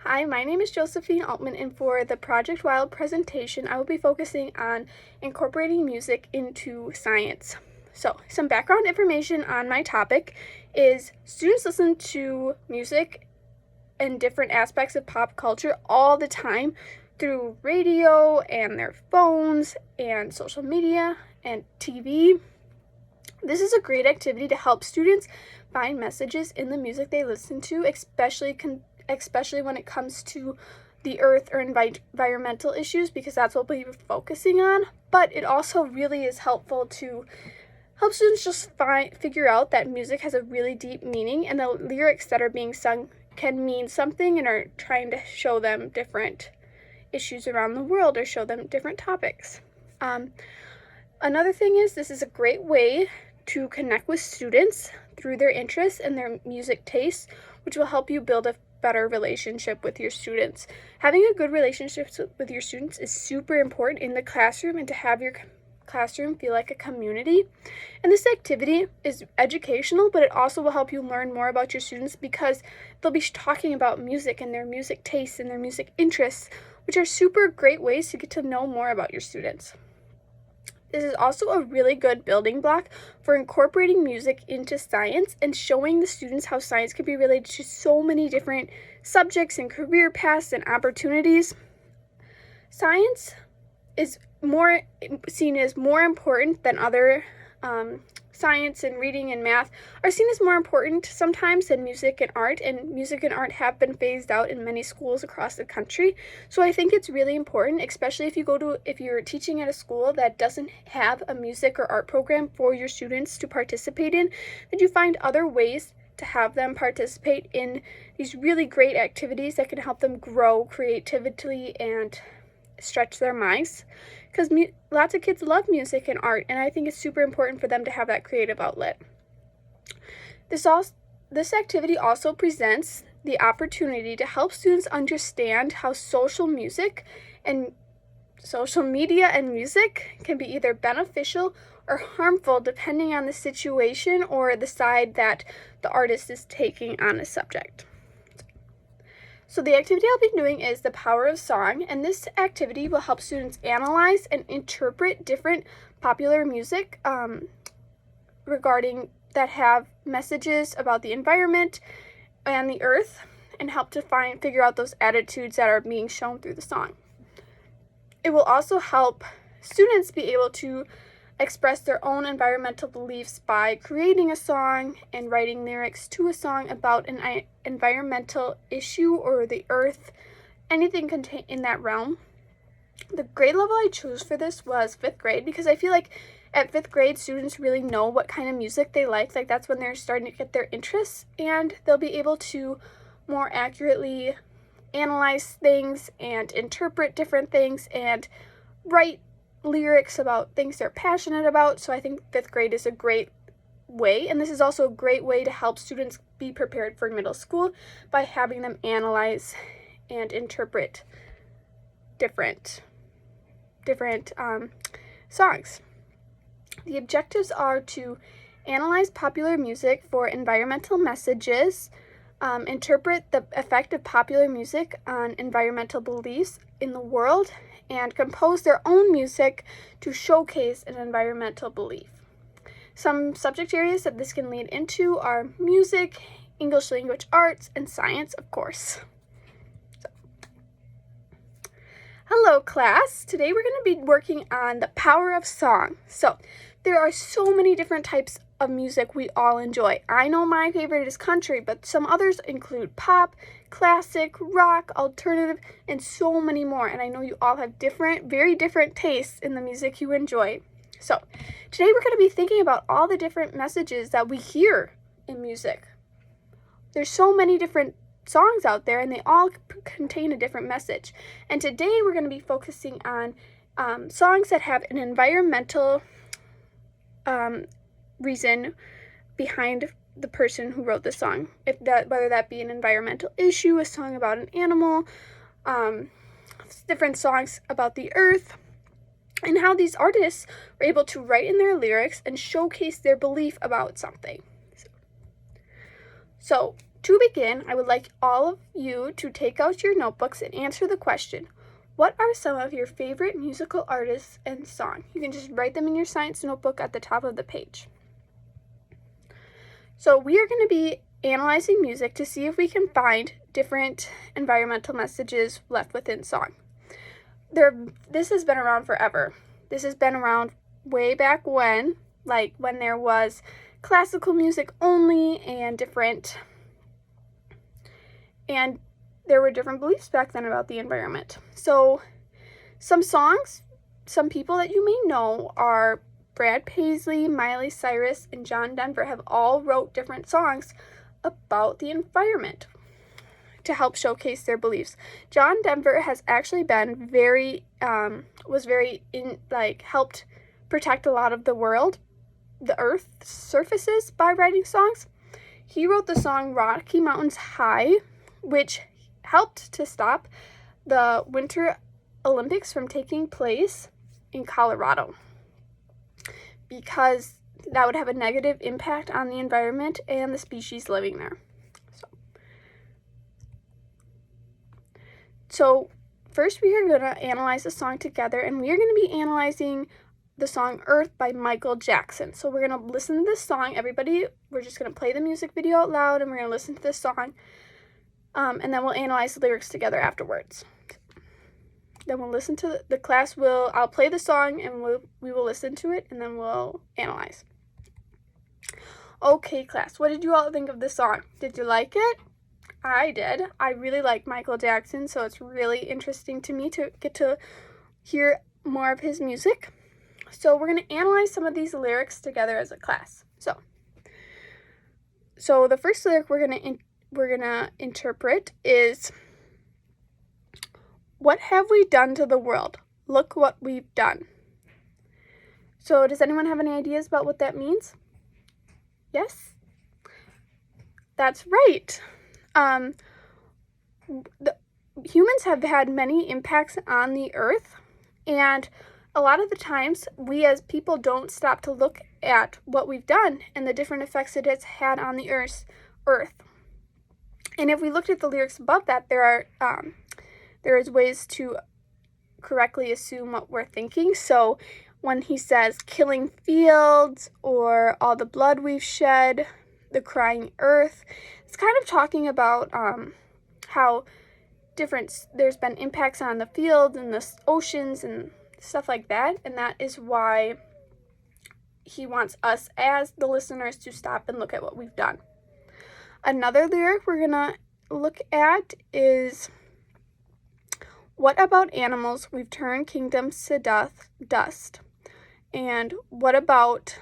Hi, my name is Josephine Altman, and for the Project Wild presentation, I will be focusing on incorporating music into science. So, some background information on my topic is students listen to music and different aspects of pop culture all the time through radio and their phones and social media and TV. This is a great activity to help students find messages in the music they listen to, especially when it comes to the earth or environmental issues, because that's what we're focusing on. But it also really is helpful to help students just figure out that music has a really deep meaning, and the lyrics that are being sung can mean something and are trying to show them different issues around the world or show them different topics. Another thing is this is a great way to connect with students through their interests and their music tastes, which will help you build a better relationship with your students. Having a good relationship with your students is super important in the classroom, and to have your classroom feel like a community. And this activity is educational, but it also will help you learn more about your students, because they'll be talking about music and their music tastes and their music interests, which are super great ways to get to know more about your students. This is also a really good building block for incorporating music into science and showing the students how science can be related to so many different subjects and career paths and opportunities. Science is seen as more important than other science, and reading and math are seen as more important sometimes than music and art, and music and art have been phased out in many schools across the country. So I think it's really important, especially if you're teaching at a school that doesn't have a music or art program for your students to participate in, that you find other ways to have them participate in these really great activities that can help them grow creatively and stretch their minds, because lots of kids love music and art, and I think it's super important for them to have that creative outlet. This activity also presents the opportunity to help students understand how social media and music can be either beneficial or harmful depending on the situation or the side that the artist is taking on a subject. So the activity I'll be doing is the power of song, and this activity will help students analyze and interpret different popular music regarding that have messages about the environment and the earth, and help to figure out those attitudes that are being shown through the song. It will also help students be able to express their own environmental beliefs by creating a song and writing lyrics to a song about an environmental issue or the earth, anything contained in that realm. The grade level I chose for this was 5th grade, because I feel like at 5th grade students really know what kind of music they like that's when they're starting to get their interests, and they'll be able to more accurately analyze things and interpret different things and write lyrics about things they're passionate about. So I think 5th grade is a great way, and this is also a great way to help students be prepared for middle school by having them analyze and interpret different songs. The objectives are to analyze popular music for environmental messages, interpret the effect of popular music on environmental beliefs in the world, and compose their own music to showcase an environmental belief. Some subject areas that this can lead into are music, English language arts, and science, of course. Hello, class. Today we're going to be working on the power of song. So there are so many different types of music we all enjoy. I know my favorite is country, but some others include pop, classic, rock, alternative, and so many more. And I know you all have very different tastes in the music you enjoy. So today we're going to be thinking about all the different messages that we hear in music. There's so many different songs out there, and they all contain a different message. And today we're going to be focusing on songs that have an environmental reason behind the person who wrote the song, whether that be an environmental issue, a song about an animal, different songs about the earth, and how these artists were able to write in their lyrics and showcase their belief about something. So To begin, I would like all of you to take out your notebooks and answer the question, what are some of your favorite musical artists and songs? You can just write them in your science notebook at the top of the page. So we are going to be analyzing music to see if we can find different environmental messages left within song. This has been around forever. This has been around way back when, like when there was classical music only and there were different beliefs back then about the environment. So some people that you may know are Brad Paisley, Miley Cyrus, and John Denver have all wrote different songs about the environment to help showcase their beliefs. John Denver has actually been helped protect a lot of the Earth's surfaces by writing songs. He wrote the song Rocky Mountains High, which helped to stop the Winter Olympics from taking place in Colorado, because that would have a negative impact on the environment and the species living there. So first we are going to analyze the song together, and we are going to be analyzing the song Earth by Michael Jackson. So we're going to listen to this song. Everybody, we're just going to play the music video out loud, and we're going to listen to this song, and then we'll analyze the lyrics together afterwards. Then we'll listen to the class. I'll play the song, and we will listen to it, and then we'll analyze. Okay, class, what did you all think of this song? Did you like it? I did. I really like Michael Jackson, so it's really interesting to me to get to hear more of his music. So we're going to analyze some of these lyrics together as a class. So the first lyric we're going to interpret is, what have we done to the world? Look what we've done. So does anyone have any ideas about what that means? Yes? That's right. Humans have had many impacts on the earth, and a lot of the times we as people don't stop to look at what we've done and the different effects it has had on the earth. And if we looked at the lyrics above that, there is ways to correctly assume what we're thinking. So when he says killing fields, or all the blood we've shed, the crying earth, it's kind of talking about how there's been impacts on the fields and the oceans and stuff like that, and that is why he wants us as the listeners to stop and look at what we've done. Another lyric we're gonna look at is, what about animals? We've turned kingdoms to dust. And what about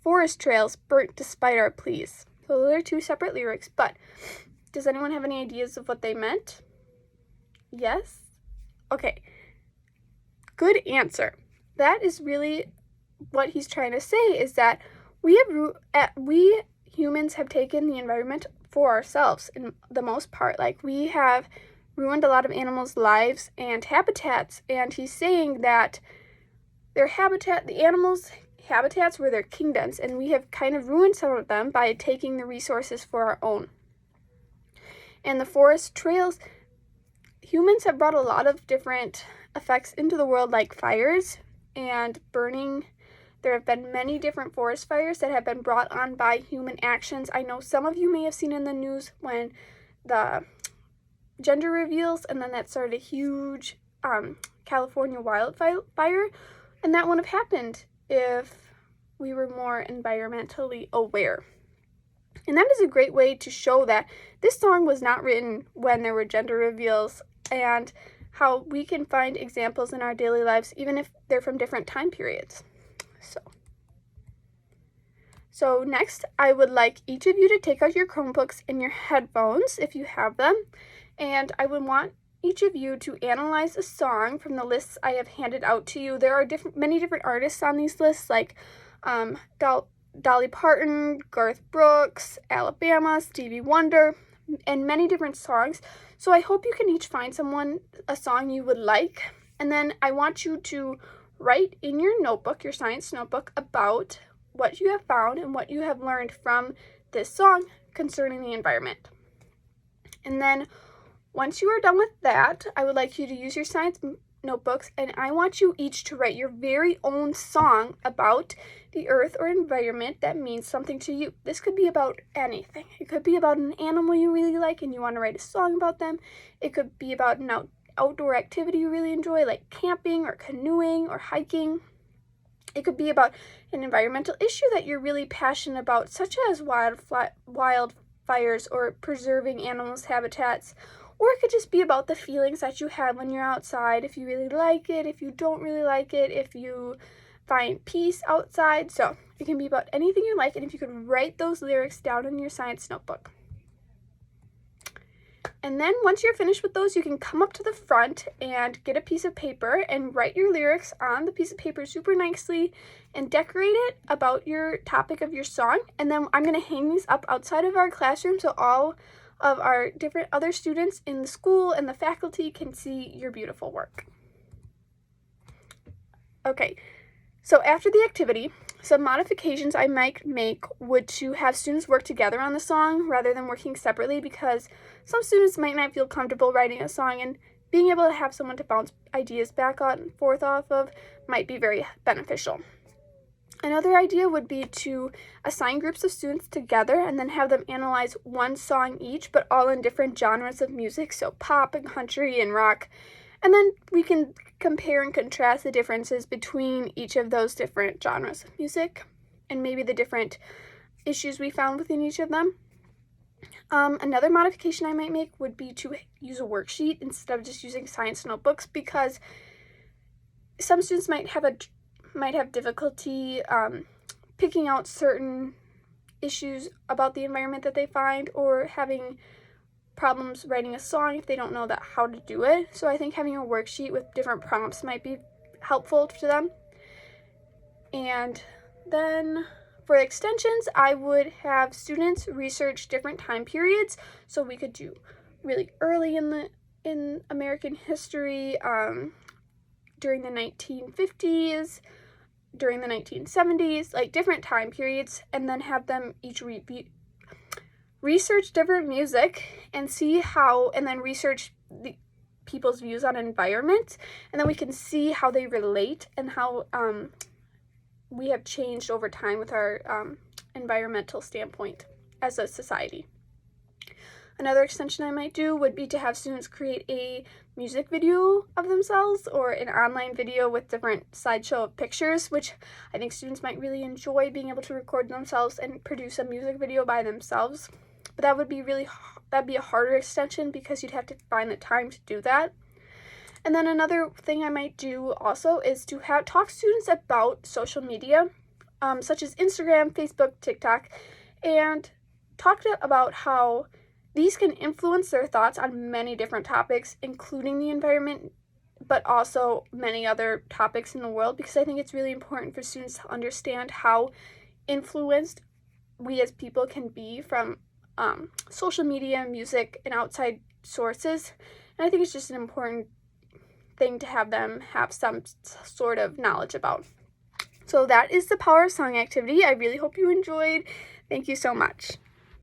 forest trails burnt despite our pleas? So those are two separate lyrics, but does anyone have any ideas of what they meant? Yes? Okay. Good answer. That is really what he's trying to say, is that we humans have taken the environment for ourselves in the most part. Like, we have ruined a lot of animals' lives and habitats, and he's saying that the animals' habitats were their kingdoms, and we have kind of ruined some of them by taking the resources for our own. And the forest trails, humans have brought a lot of different effects into the world, like fires and burning. There have been many different forest fires that have been brought on by human actions. I know some of you may have seen in the news when the gender reveals, and then that started a huge California wildfire, and that wouldn't have happened if we were more environmentally aware. And that is a great way to show that this song was not written when there were gender reveals, and how we can find examples in our daily lives even if they're from different time periods. So next, I would like each of you to take out your Chromebooks and your headphones if you have them, and I would want each of you to analyze a song from the lists I have handed out to you. There are many different artists on these lists, like Dolly Parton, Garth Brooks, Alabama, Stevie Wonder, and many different songs. So I hope you can each find a song you would like, and then I want you to write in your notebook, your science notebook, about what you have found and what you have learned from this song concerning the environment. And then once you are done with that, I would like you to use your science notebooks, and I want you each to write your very own song about the earth or environment that means something to you. This could be about anything. It could be about an animal you really like and you want to write a song about them. It could be about an outdoor activity you really enjoy, like camping or canoeing or hiking. It could be about an environmental issue that you're really passionate about, such as wildfires or preserving animals' habitats. Or it could just be about the feelings that you have when you're outside, if you really like it, if you don't really like it, if you find peace outside. So it can be about anything you like, and if you could write those lyrics down in your science notebook. And then once you're finished with those, you can come up to the front and get a piece of paper and write your lyrics on the piece of paper super nicely and decorate it about your topic of your song. And then I'm going to hang these up outside of our classroom so all of our different other students in the school and the faculty can see your beautiful work. Okay, so after the activity, some modifications I might make would to have students work together on the song rather than working separately, because some students might not feel comfortable writing a song, and being able to have someone to bounce ideas back and forth off of might be very beneficial. Another idea would be to assign groups of students together and then have them analyze one song each, but all in different genres of music, so pop and country and rock. And then we can compare and contrast the differences between each of those different genres of music and maybe the different issues we found within each of them. Another modification I might make would be to use a worksheet instead of just using science notebooks, because some students might have difficulty picking out certain issues about the environment that they find, or having problems writing a song if they don't know how to do it. So I think having a worksheet with different prompts might be helpful to them. And then for extensions, I would have students research different time periods. So we could do really early in American history, during the 1950s, during the 1970s, like different time periods, and then have them each research different music and see how, and then research the people's views on environment, and then we can see how they relate and how we have changed over time with our environmental standpoint as a society. Another extension I might do would be to have students create a music video of themselves, or an online video with different slideshow of pictures, which I think students might really enjoy, being able to record themselves and produce a music video by themselves. But that'd be a harder extension because you'd have to find the time to do that. And then another thing I might do also is to talk to students about social media, such as Instagram, Facebook, TikTok, and talk about how these can influence their thoughts on many different topics, including the environment, but also many other topics in the world, because I think it's really important for students to understand how influenced we as people can be from social media, music, and outside sources. And I think it's just an important thing to have them have some sort of knowledge about. So that is the Power of Song activity. I really hope you enjoyed. Thank you so much.